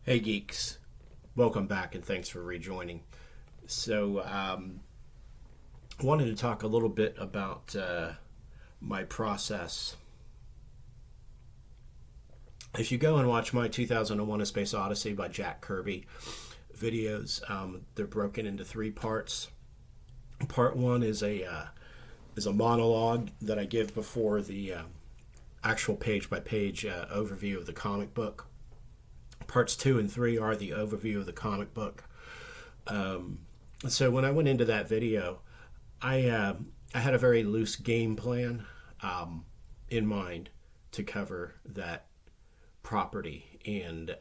Hey geeks, welcome back and thanks for rejoining. So, wanted to talk a little bit about my process. If you go and watch my 2001: A Space Odyssey by Jack Kirby videos, they're broken into three parts. Part one is a monologue that I give before the actual page by page overview of the comic book. Parts two and three are the overview of the comic book. So when I went into that video, I had a very loose game plan in mind to cover that property. And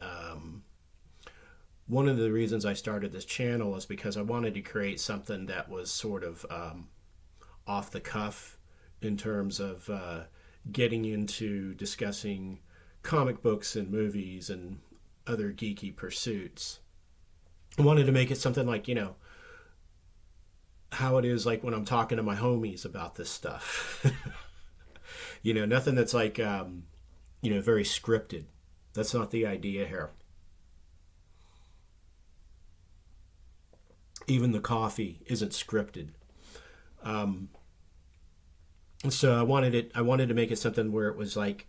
one of the reasons I started this channel is because I wanted to create something that was sort of off the cuff in terms of getting into discussing comic books and movies and other geeky pursuits. I wanted to make it something like, how it is like when I'm talking to my homies about this stuff. Nothing that's like, very scripted. That's not the idea here. Even the coffee isn't scripted. So I wanted to make it something where it was like,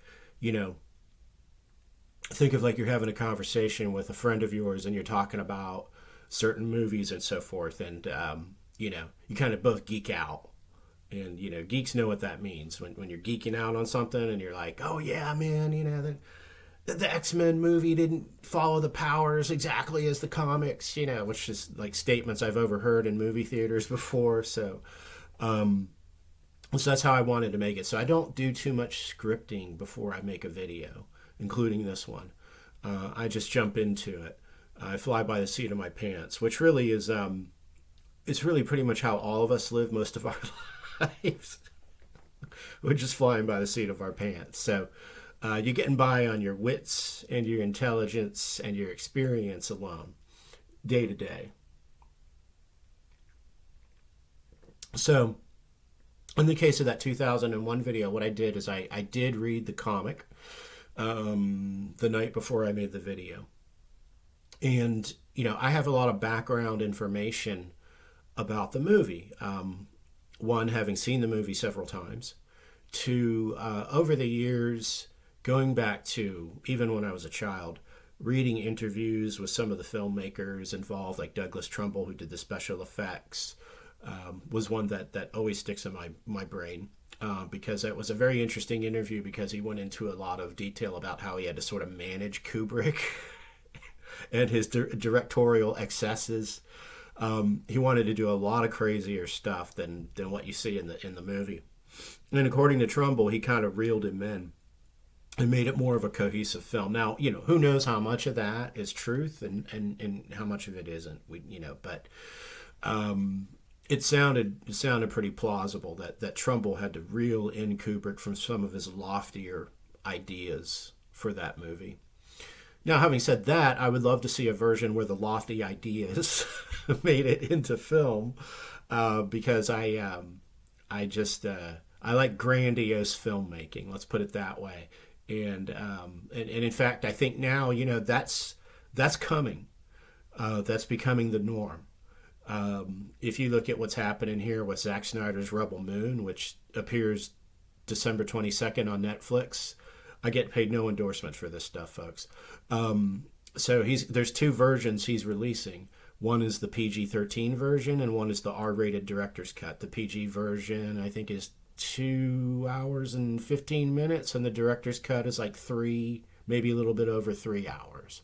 think of like you're having a conversation with a friend of yours and you're talking about certain movies and so forth, and you kind of both geek out. And geeks know what that means when you're geeking out on something and you're like, oh yeah man, the X-Men movie didn't follow the powers exactly as the comics, which is like statements I've overheard in movie theaters before. So that's how I wanted to make it. So I don't do too much scripting before I make a video, including this one. I just jump into it. I fly by the seat of my pants, which really is, it's really pretty much how all of us live most of our lives. We're just flying by the seat of our pants. So you're getting by on your wits and your intelligence and your experience alone, day to day. So in the case of that 2001 video, what I did is I did read the comic the night before I made the video. And, I have a lot of background information about the movie. One, having seen the movie several times. Two, over the years, going back to even when I was a child, reading interviews with some of the filmmakers involved, like Douglas Trumbull, who did the special effects, was one that always sticks in my brain. Because it was a very interesting interview because he went into a lot of detail about how he had to sort of manage Kubrick and his directorial excesses. He wanted to do a lot of crazier stuff than what you see in the movie. And according to Trumbull, he kind of reeled him in and made it more of a cohesive film. Now, who knows how much of that is truth and how much of it isn't. But it sounded pretty plausible that Trumbull had to reel in Kubrick from some of his loftier ideas for that movie. Now, having said that, I would love to see a version where the lofty ideas made it into film, because I like grandiose filmmaking. Let's put it that way. And in fact, I think now that's coming. That's becoming the norm. If you look at what's happening here with Zack Snyder's Rebel Moon, which appears December 22nd on Netflix, I get paid no endorsement for this stuff, folks. So there's two versions he's releasing. One is the PG-13 version, and one is the R-rated director's cut. The PG version, I think, is 2 hours and 15 minutes, and the director's cut is like 3, maybe a little bit over 3 hours.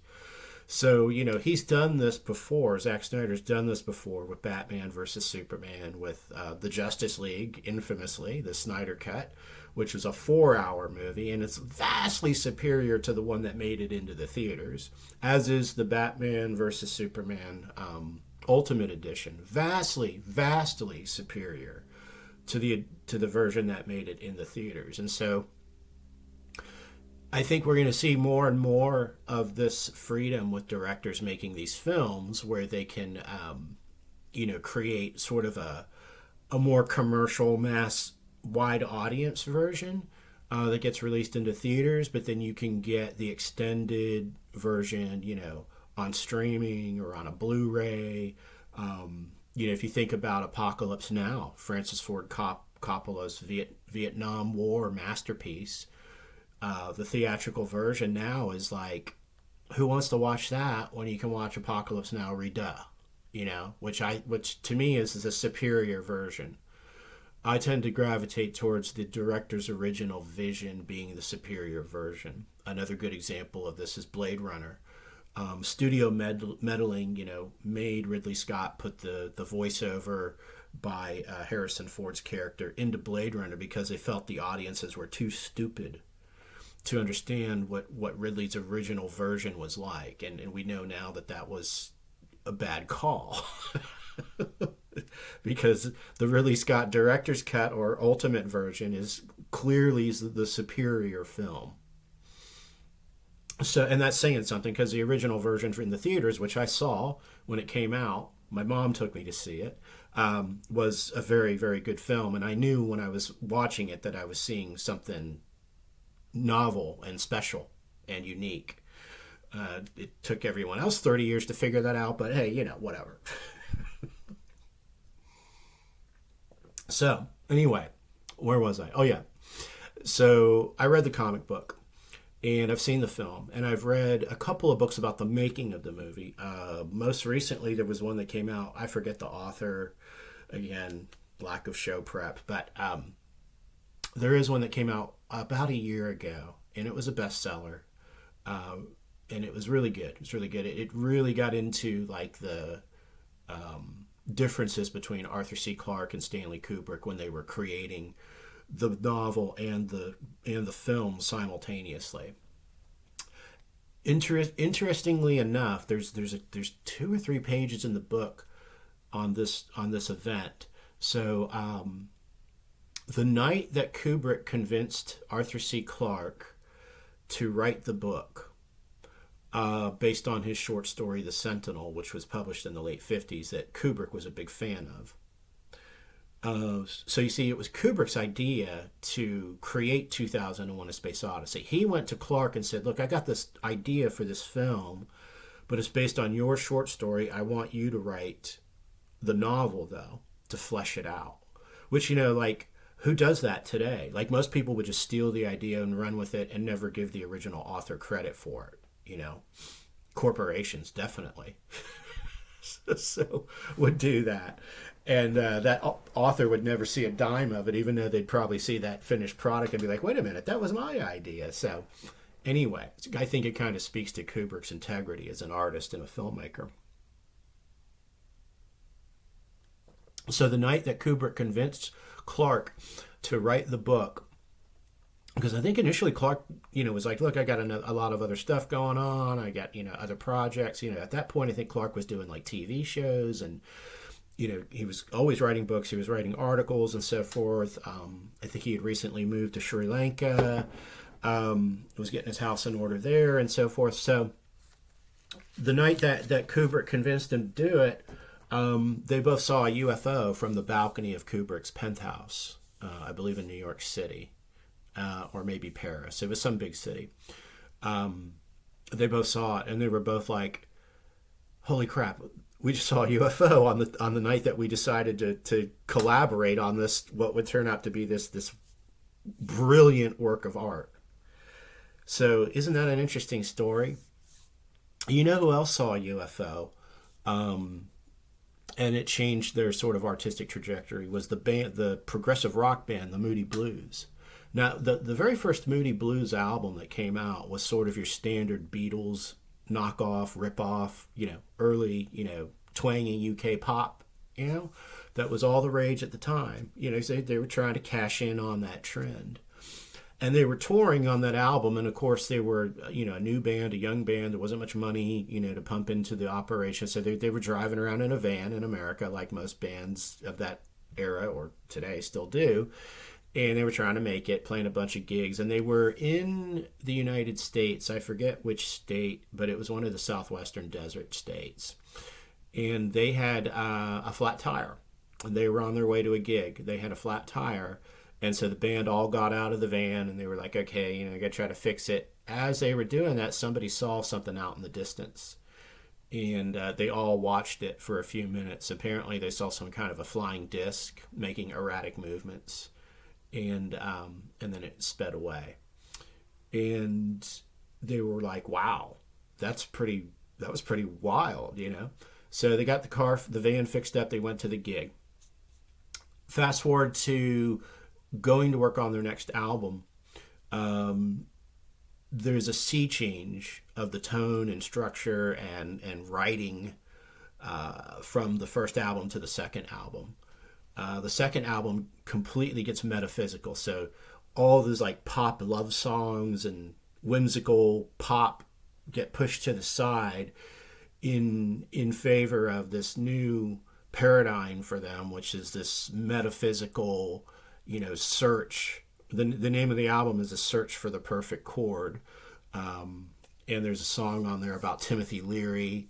So, he's done this before. Zack Snyder's done this before with Batman versus Superman, with the Justice League, infamously, the Snyder Cut, which was a 4-hour movie, and it's vastly superior to the one that made it into the theaters, as is the Batman versus Superman Ultimate Edition. Vastly superior to the version that made it in the theaters. And so I think we're going to see more and more of this freedom with directors making these films where they can, create sort of a more commercial, mass, wide audience version that gets released into theaters, but then you can get the extended version, on streaming or on a Blu-ray. If you think about Apocalypse Now, Francis Ford Coppola's Vietnam War masterpiece, the theatrical version now is like, who wants to watch that when you can watch Apocalypse Now reduh? Which to me is a superior version. I tend to gravitate towards the director's original vision being the superior version. Another good example of this is Blade Runner. Studio meddling, made Ridley Scott put the voiceover by Harrison Ford's character into Blade Runner because they felt the audiences were too stupid to understand what Ridley's original version was like. And we know now that was a bad call. Because the Ridley Scott director's cut or ultimate version is clearly the superior film. So, and that's saying something because the original version in the theaters, which I saw when it came out, my mom took me to see it, was a very, very good film. And I knew when I was watching it that I was seeing something novel and special and unique. It took everyone else 30 years to figure that out, but hey, whatever. So, anyway, where was I? Oh, yeah. So, I read the comic book, and I've seen the film, and I've read a couple of books about the making of the movie. Most recently, there was one that came out. I forget the author. Again, lack of show prep. But there is one that came out about a year ago, and it was a bestseller. And it was really good. It was really good. It really got into, like, the differences between Arthur C. Clarke and Stanley Kubrick when they were creating the novel and the film simultaneously. Interestingly enough, there's 2 or 3 pages in the book on this event. So the night that Kubrick convinced Arthur C. Clarke to write the book, based on his short story The Sentinel, which was published in the late 50s, that Kubrick was a big fan of. So you see, it was Kubrick's idea to create 2001: A Space Odyssey. He went to Clarke and said, look, I got this idea for this film, but it's based on your short story. I want you to write the novel, though, to flesh it out. Which, who does that today? Like, most people would just steal the idea and run with it and never give the original author credit for it. Corporations definitely so would do that, and that author would never see a dime of it, even though they'd probably see that finished product and be like, wait a minute, that was my idea. So anyway, I think it kind of speaks to Kubrick's integrity as an artist and a filmmaker. So the night that Kubrick convinced Clarke to write the book, because I think initially Clarke, was like, look, I got a lot of other stuff going on. I got, other projects. At that point, I think Clarke was doing like TV shows and, he was always writing books. He was writing articles and so forth. I think he had recently moved to Sri Lanka, was getting his house in order there and so forth. So the night that Kubrick convinced him to do it, they both saw a UFO from the balcony of Kubrick's penthouse, I believe in New York City. Or maybe Paris. It was some big city. They both saw it, and they were both like, "Holy crap! We just saw a UFO on the night that we decided to collaborate on this. What would turn out to be this brilliant work of art." So, isn't that an interesting story? Who else saw a UFO? And it changed their sort of artistic trajectory. Was the progressive rock band, the Moody Blues. Now, the very first Moody Blues album that came out was sort of your standard Beatles knockoff, rip-off, early, twangy UK pop, that was all the rage at the time. So they were trying to cash in on that trend. And they were touring on that album, and of course they were, a new band, a young band. There wasn't much money, to pump into the operation. So they were driving around in a van in America, like most bands of that era, or today still do. And they were trying to make it, playing a bunch of gigs. And they were in the United States. I forget which state, but it was one of the southwestern desert states. And they had a flat tire. They were on their way to a gig. They had a flat tire. And so the band all got out of the van, and they were like, okay, I got to try to fix it. As they were doing that, somebody saw something out in the distance. and they all watched it for a few minutes. Apparently, they saw some kind of a flying disc making erratic movements, and then it sped away. And they were like, "Wow, that's pretty. That was pretty wild," you know. So they got the van fixed up. They went to the gig. Fast forward to going to work on their next album. There's a sea change of the tone and structure and writing from the first album to the second album. The second album completely gets metaphysical. So all those like pop love songs and whimsical pop get pushed to the side in favor of this new paradigm for them, which is this metaphysical, search. The name of the album is A Search for the Perfect Chord. And there's a song on there about Timothy Leary,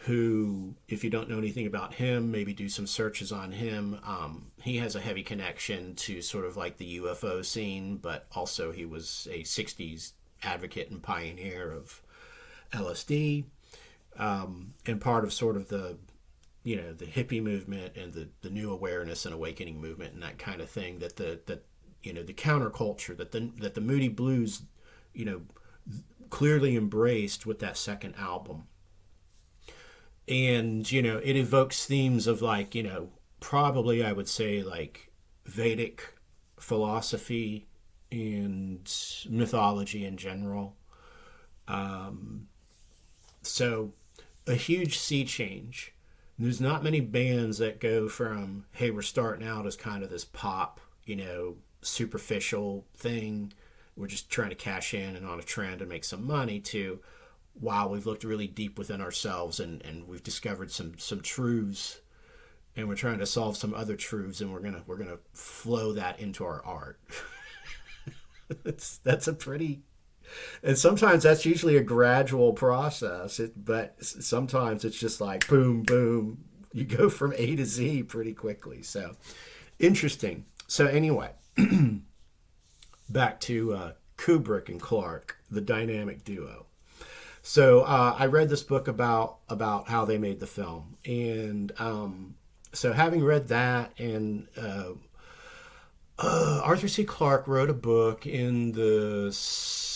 who, if you don't know anything about him, maybe do some searches on him. He has a heavy connection to sort of like the UFO scene, but also he was a 60s advocate and pioneer of LSD, and part of sort of the hippie movement and the new awareness and awakening movement and that kind of thing, that the counterculture that the Moody Blues, clearly embraced with that second album. And, it evokes themes of like, probably I would say like Vedic philosophy and mythology in general. So a huge sea change. There's not many bands that go from, hey, we're starting out as kind of this pop, superficial thing. We're just trying to cash in and on a trend and make some money, to, wow, we've looked really deep within ourselves and we've discovered some truths, and we're trying to solve some other truths, and we're gonna flow that into our art. That's a pretty, and sometimes that's usually a gradual process. But sometimes it's just like boom, boom. You go from A to Z pretty quickly. So interesting. So anyway, back to Kubrick and Clark, the dynamic duo. So I read this book about how they made the film, and so having read that, and Arthur C. Clarke wrote a book in the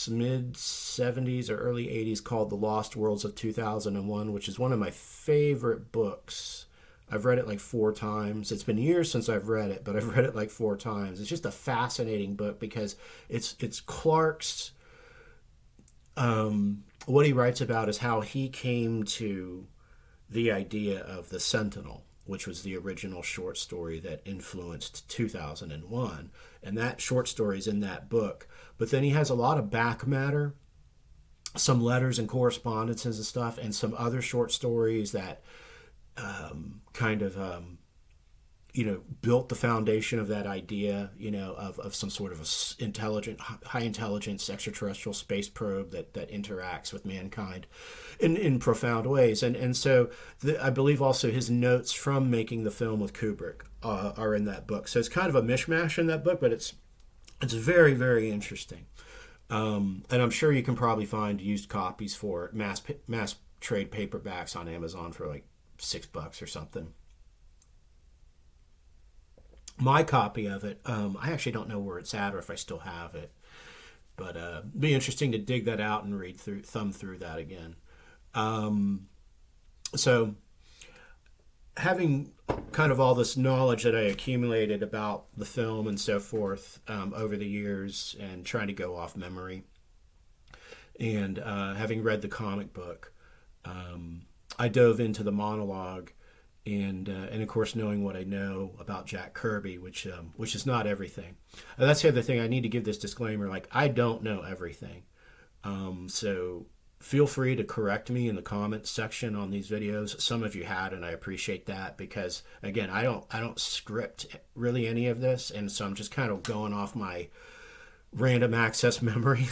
mid 70s or early 80s called The Lost Worlds of 2001, which is one of my favorite books. I've read it like 4 times. It's been years since I've read it, but I've read it like 4 times. It's just a fascinating book because it's Clarke's, what he writes about is how he came to the idea of the Sentinel, which was the original short story that influenced 2001. And that short story is in that book. But then he has a lot of back matter, some letters and correspondences and stuff, and some other short stories that built the foundation of that idea, of some sort of high intelligence extraterrestrial space probe that interacts with mankind in profound ways. And so I believe also his notes from making the film with Kubrick are in that book. So it's kind of a mishmash in that book, but it's very, very interesting. And I'm sure you can probably find used copies for it, mass trade paperbacks on Amazon for like $6 or something. My copy of it, I actually don't know where it's at or if I still have it, but it'd be interesting to dig that out and thumb through that again. So having kind of all this knowledge that I accumulated about the film and so forth over the years, and trying to go off memory, and having read the comic book, I dove into the monologue. And of course, knowing what I know about Jack Kirby, which is not everything. And that's the other thing. I need to give this disclaimer: like, I don't know everything. So feel free to correct me in the comments section on these videos. Some of you had, and I appreciate that, because again, I don't script really any of this, and so I'm just kind of going off my random access memory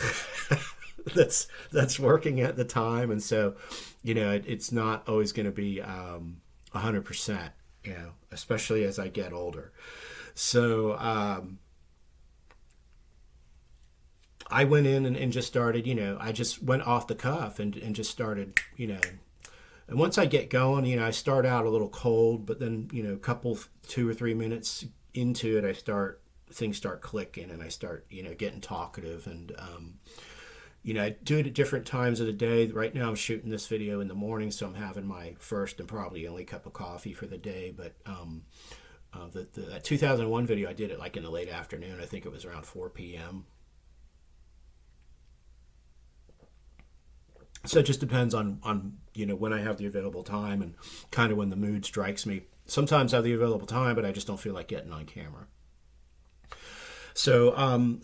that's working at the time, and so it's not always going to be 100%, especially as I get older. So I went in and just started, I just went off the cuff and just started, And once I get going, I start out a little cold, but then, a couple, 2 or 3 minutes into it, things start clicking, and I start, getting talkative. And, I do it at different times of the day. Right now I'm shooting this video in the morning, so I'm having my first and probably only cup of coffee for the day. But that 2001 video, I did it like in the late afternoon. I think it was around 4 p.m. So it just depends on when I have the available time and kind of when the mood strikes me. Sometimes I have the available time, but I just don't feel like getting on camera. So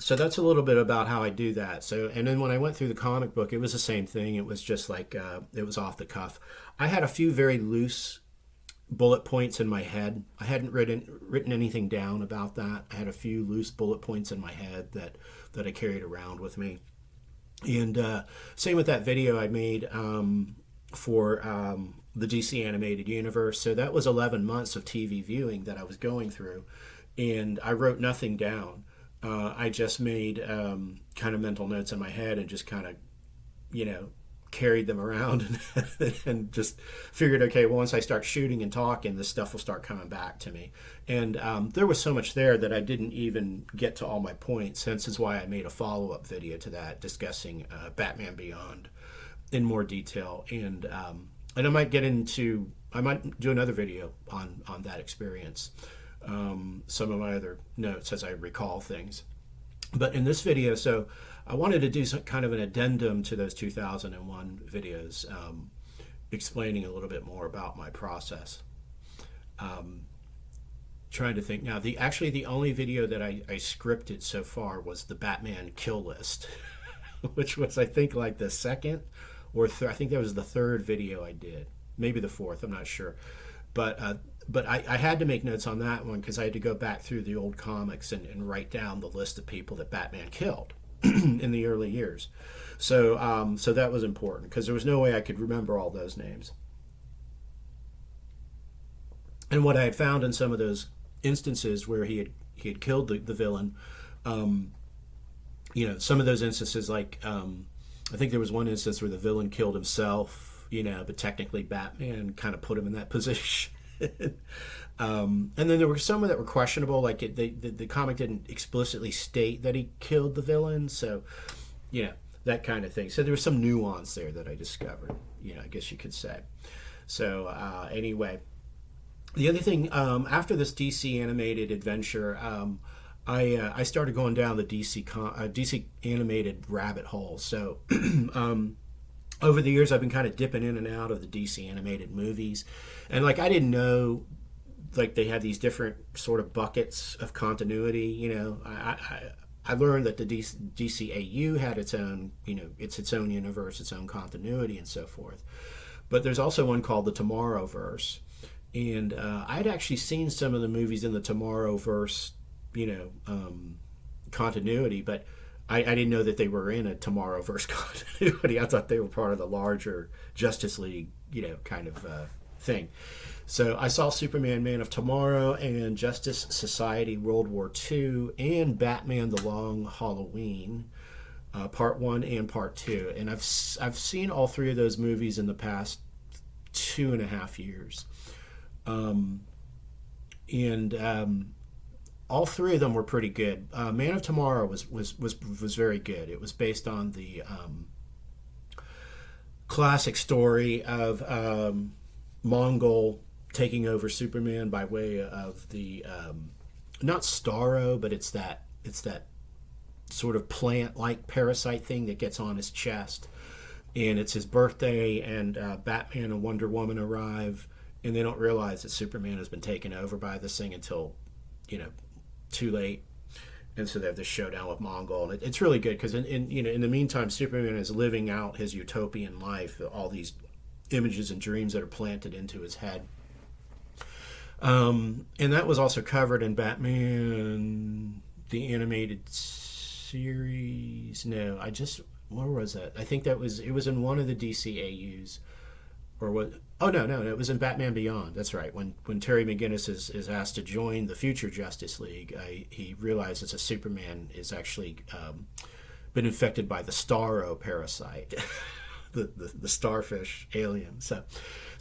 that's a little bit about how I do that. So, and then when I went through the comic book, it was the same thing. It was just like it was off the cuff. I had a few very loose bullet points in my head. I hadn't written anything down about that. I had a few loose bullet points in my head that I carried around with me. And same with that video I made for the DC animated universe. So that was 11 months of TV viewing that I was going through, and I wrote nothing down. I just made kind of mental notes in my head and just kind of, carried them around and just figured, okay, well, once I start shooting and talking, this stuff will start coming back to me. And there was so much there that I didn't even get to all my points. Hence is why I made a follow-up video to that discussing Batman Beyond in more detail. And I might do another video on that experience. Some of my other notes as I recall things. But in this video, so I wanted to do some kind of an addendum to those 2001 videos, explaining a little bit more about my process. Trying to think now. The only video that I scripted so far was the Batman kill list, which was, I think, like the second or I think that was the third video I did, maybe the fourth. I'm not sure, but I had to make notes on that one because I had to go back through the old comics and write down the list of people that Batman killed in the early years. So that was important because there was no way I could remember all those names. And what I had found in some of those instances where he had killed the villain, some of those instances, like I think there was one instance where the villain killed himself, but technically Batman kind of put him in that position. And then there were some that were questionable, like the comic didn't explicitly state that he killed the villain, so that kind of thing. So there was some nuance there that I discovered, I guess you could say. So anyway, the other thing, after this DC animated adventure, I started going down the DC animated rabbit hole. So over the years, I've been kind of dipping in and out of the DC animated movies. And, I didn't know, they had these different sort of buckets of continuity. I learned that the DCAU had its own, its own universe, its own continuity, and so forth. But there's also one called the Tomorrowverse. And I'd actually seen some of the movies in the Tomorrowverse, continuity, but I didn't know that they were in a Tomorrowverse continuity. I thought they were part of the larger Justice League, kind of thing. So I saw Superman, Man of Tomorrow, and Justice Society World War II, and Batman: The Long Halloween, Part 1 and Part 2. And I've seen all three of those movies in the past 2.5 years. All three of them were pretty good. Man of Tomorrow was very good. It was based on the classic story of Mongol taking over Superman by way of the not Starro, but it's that sort of plant-like parasite thing that gets on his chest. And it's his birthday, and Batman and Wonder Woman arrive, and they don't realize that Superman has been taken over by this thing until too late, and so they have this showdown with Mongol. And it's really good because in the meantime, Superman is living out his utopian life, all these images and dreams that are planted into his head. And that was also covered in Batman the Animated Series. No, where was that? I think it was in one of the DCAUs. Or what? Oh, no, it was in Batman Beyond. That's right. When Terry McGinnis is asked to join the future Justice League, he realizes that Superman is actually been infected by the Starro parasite. the starfish alien. So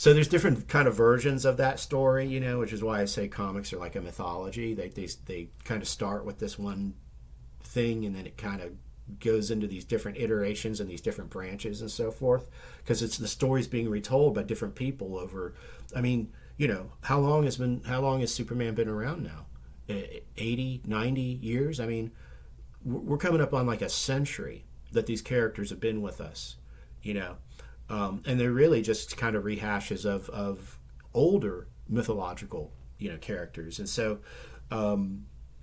there's different kind of versions of that story, which is why I say comics are like a mythology. They kind of start with this one thing, and then it kind of goes into these different iterations and these different branches and so forth, because it's the stories being retold by different people over. I mean, how long has Superman been around now? 80, 90 years? I mean, we're coming up on like a century that these characters have been with us, and they're really just kind of rehashes of older mythological, characters. And so,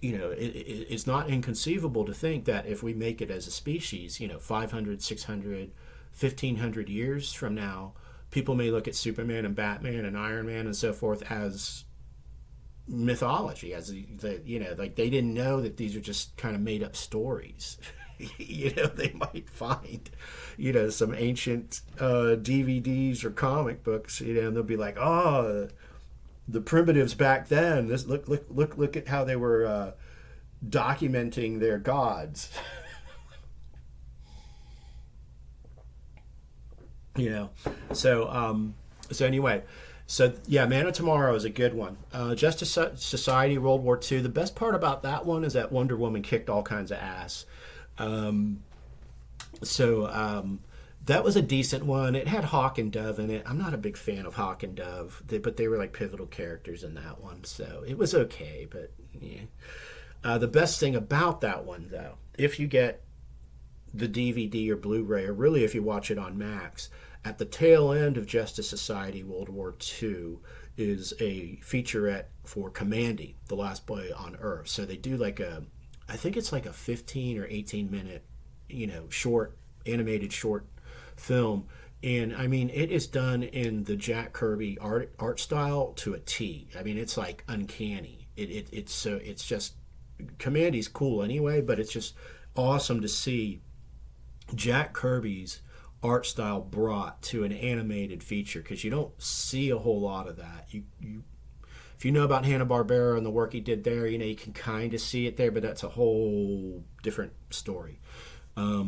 it's not inconceivable to think that if we make it as a species, 500, 600, 1,500 years from now, people may look at Superman and Batman and Iron Man and so forth as mythology, as like they didn't know that these are just kind of made up stories. They might find, some ancient DVDs or comic books, and they'll be like, oh, the primitives back then. This look at how they were documenting their gods. So anyway, so yeah, Man of Tomorrow is a good one. Justice Society, World War II. The best part about that one is that Wonder Woman kicked all kinds of ass. That was a decent one. It had Hawk and Dove in it. I'm not a big fan of Hawk and Dove, but they were like pivotal characters in that one, so it was okay. But yeah, the best thing about that one, though, if you get the DVD or Blu-ray, or really if you watch it on Max, at the tail end of Justice Society World War II is a featurette for Commandy, the last boy on Earth. So they do I think it's like a 15 or 18 minute, animated short film. And I mean, it is done in the Jack Kirby art style to a T. I mean, it's like uncanny. It's just, Commandy's cool anyway, but it's just awesome to see Jack Kirby's art style brought to an animated feature, because you don't see a whole lot of that. If you know about Hanna-Barbera and the work he did there, you can kind of see it there, but that's a whole different story.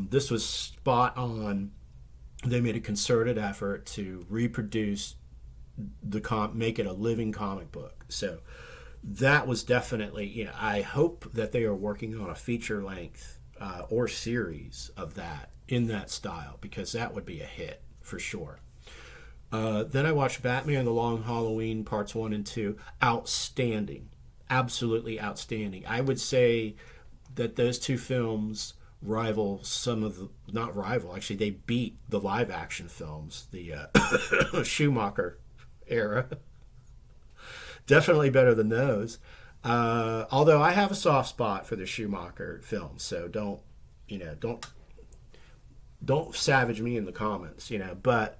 This was spot on. They made a concerted effort to reproduce make it a living comic book. So that was definitely, I hope that they are working on a feature length or series of that in that style, because that would be a hit for sure. Then I watched Batman: The Long Halloween Parts 1 and 2. Outstanding. Absolutely outstanding. I would say that those two films rival actually they beat the live action films, the Schumacher era. Definitely better than those. Although I have a soft spot for the Schumacher films, so don't savage me in the comments, but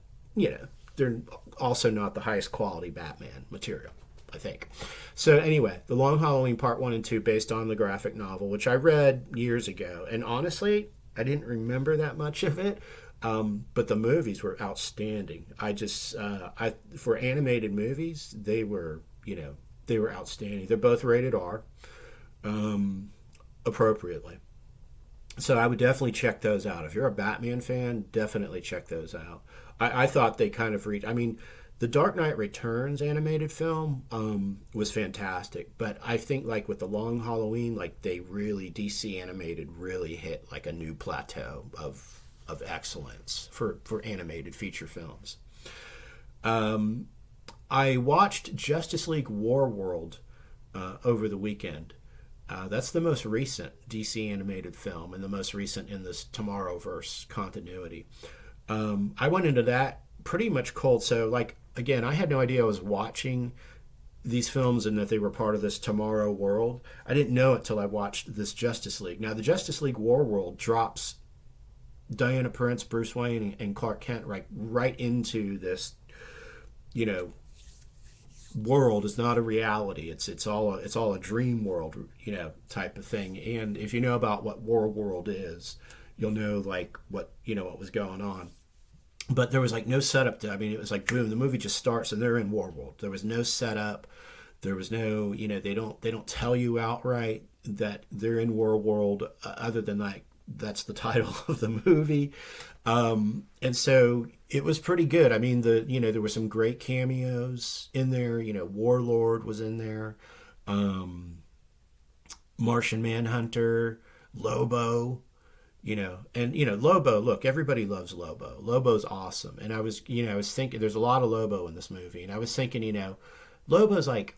they're also not the highest quality Batman material, I think. So anyway, The Long Halloween Part 1 and 2, based on the graphic novel, which I read years ago. And honestly, I didn't remember that much of it, but the movies were outstanding. For animated movies, they were outstanding. They're both rated R, appropriately. So I would definitely check those out. If you're a Batman fan, definitely check those out. I thought they kind of reached... I mean, the Dark Knight Returns animated film was fantastic. But I think, like, with The Long Halloween, like, DC animated really hit, like, a new plateau of excellence for animated feature films. I watched Justice League Warworld over the weekend. That's the most recent DC animated film, and the most recent in this Tomorrowverse continuity. I went into that pretty much cold. So, like, again, I had no idea I was watching these films and that they were part of this Tomorrow world. I didn't know it till I watched this Justice League. Now, the Justice League Warworld drops Diana Prince, Bruce Wayne, and Clark Kent right into this, world. Is not a reality. It's all a dream world, type of thing. And if you know about what Warworld is, you'll know what was going on. But there was no setup to. I mean, it was like boom, the movie just starts and they're in Warworld. There was no setup. There was no, they don't tell you outright that they're in Warworld, other than that's the title of the movie. And so It was pretty good. I mean, there were some great cameos in there. Warlord was in there, um, Martian Manhunter, Lobo. And Lobo. Look, everybody loves Lobo. Lobo's awesome. And I was thinking, there's a lot of Lobo in this movie, and I was thinking, Lobo's like,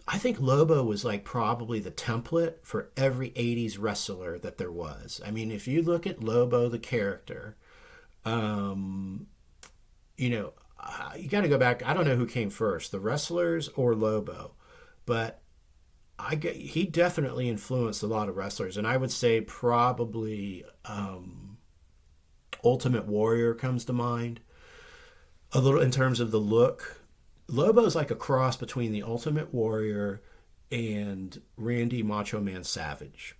I think Lobo was like probably the template for every '80s wrestler that there was. I mean, if you look at Lobo the character, um, you got to go back. I don't know who came first, the wrestlers or Lobo, but he definitely influenced a lot of wrestlers, and I would say probably Ultimate Warrior comes to mind a little in terms of the look. Lobo's like a cross between the Ultimate Warrior and Randy Macho Man Savage.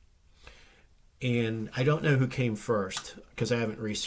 And I don't know who came first because I haven't researched